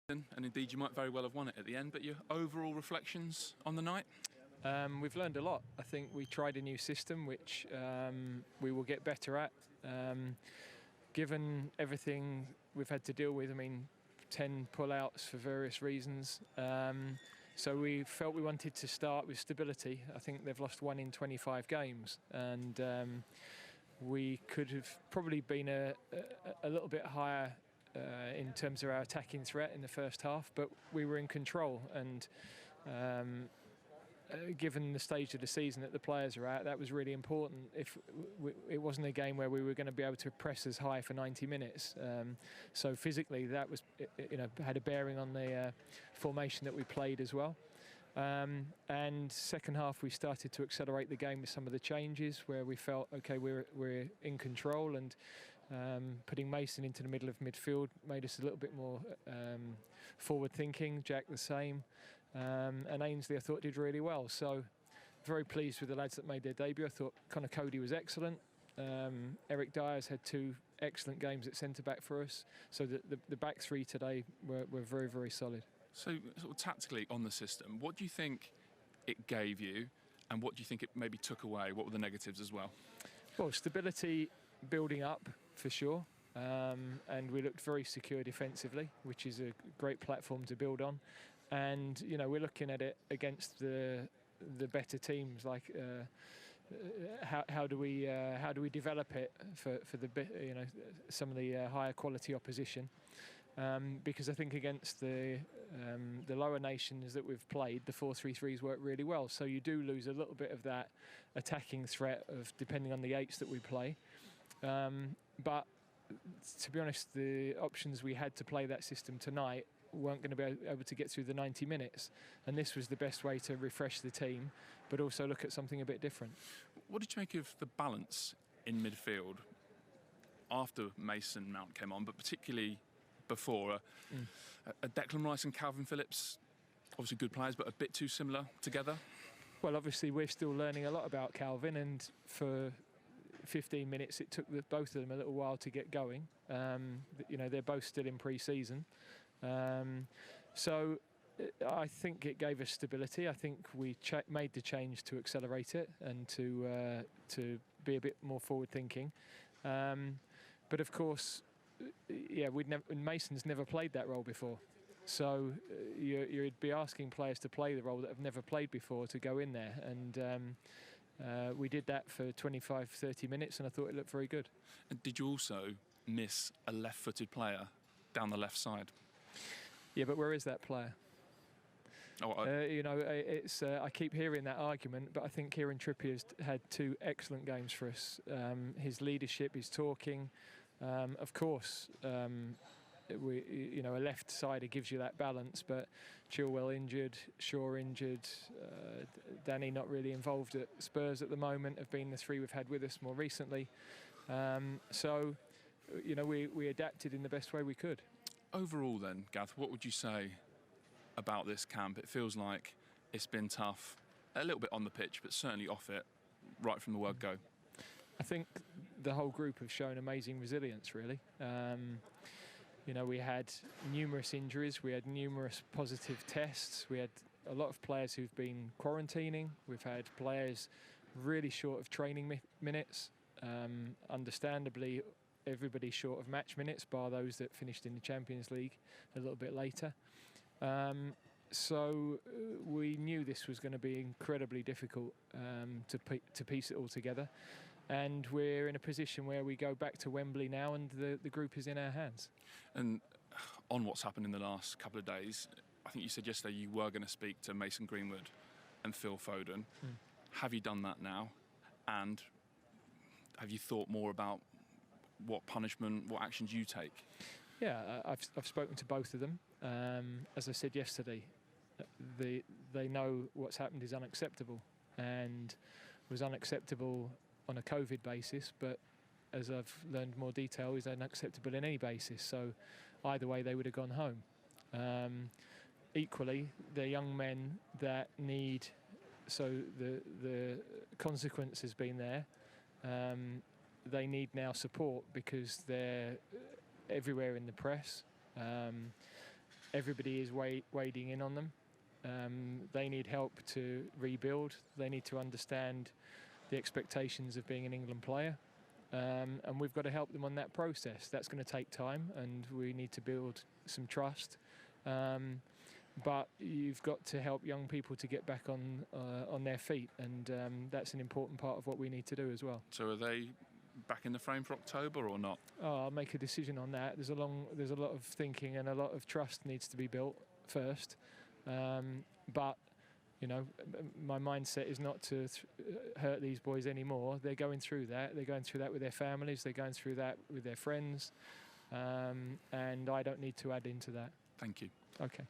And indeed you might very well have won it at the end, but your overall reflections on the night? We've learned a lot. I think we tried a new system which we will get better at. Given everything we've had to deal with, I mean 10 pull-outs for various reasons, so we felt we wanted to start with stability. I think they've lost 1 in 25 games, and we could have probably been a little bit higher in terms of our attacking threat in the first half, but we were in control, and given the stage of the season that the players are at, that was really important. If it wasn't a game where we were going to be able to press as high for 90 minutes, so physically that was, had a bearing on the formation that we played as well. And second half we started to accelerate the game with some of the changes where we felt okay, we're in control, and putting Mason into the middle of midfield made us a little bit more forward thinking. Jack the same, and Ainsley I thought did really well. So very pleased with the lads that made their debut. I thought Connor Cody was excellent. Eric Dyer's had 2 excellent games at centre back for us. So the back 3 today were very, very solid. So sort of tactically on the system, what do you think it gave you, and what do you think it maybe took away? What were the negatives as well? Well, stability building up for sure, and we looked very secure defensively, which is a great platform to build on. And we're looking at it against the better teams. Like how do we develop it for the some of the higher quality opposition? Because I think against the lower nations that we've played, the 4-3-3s work really well. So you do lose a little bit of that attacking threat of depending on the 8s that we play. But to be honest, the options we had to play that system tonight weren't going to be able to get through the 90 minutes. And this was the best way to refresh the team, but also look at something a bit different. What did you make of the balance in midfield after Mason Mount came on, but particularly before a Declan Rice and Calvin Phillips, obviously good players, but a bit too similar together? Well, obviously we're still learning a lot about Calvin, and for 15 minutes it took both of them a little while to get going. They're both still in pre-season, so I think it gave us stability. I think we made the change to accelerate it and to be a bit more forward thinking, but of course Mason's never played that role before, so you'd be asking players to play the role that have never played before to go in there, and we did that for 25-30 minutes, and I thought it looked very good. And did you also miss a left-footed player down the left side? Yeah, but where is that player? I keep hearing that argument, but I think Kieran Trippier's had 2 excellent games for us. His leadership, his talking. Of course, a left sider gives you that balance, but Chilwell injured, Shaw injured, Danny not really involved at Spurs at the moment, have been the 3 we've had with us more recently. So we adapted in the best way we could. Overall then, Gareth, what would you say about this camp? It feels like it's been tough, a little bit on the pitch, but certainly off it, right from the word go. I think the whole group have shown amazing resilience, really. We had numerous injuries, we had numerous positive tests, we had a lot of players who've been quarantining, we've had players really short of training minutes, understandably everybody short of match minutes, bar those that finished in the Champions League a little bit later. So we knew this was going to be incredibly difficult to piece it all together. And we're in a position where we go back to Wembley now, and the group is in our hands. And on what's happened in the last couple of days, I think you said yesterday you were going to speak to Mason Greenwood and Phil Foden. Have you done that now? And have you thought more about what punishment, what actions you take? Yeah, I've spoken to both of them. As I said yesterday, they know what's happened is unacceptable, and was unacceptable on a COVID basis, but as I've learned more detail, is unacceptable in any basis. So either way, they would have gone home. Equally, they're young men that need. So the consequence has been there. They need now support because they're everywhere in the press. everybody is wading in on them. They need help to rebuild. They need to understand the expectations of being an England player. And we've got to help them on that process. That's going to take time, and we need to build some trust. But you've got to help young people to get back on their feet, and that's an important part of what we need to do as well. So are they back in the frame for October or not? Oh, I'll make a decision on that. There's a lot of thinking and a lot of trust needs to be built first. But you know, my mindset is not to hurt these boys anymore. They're going through that. They're going through that with their families. They're going through that with their friends. And I don't need to add into that. Thank you. Okay.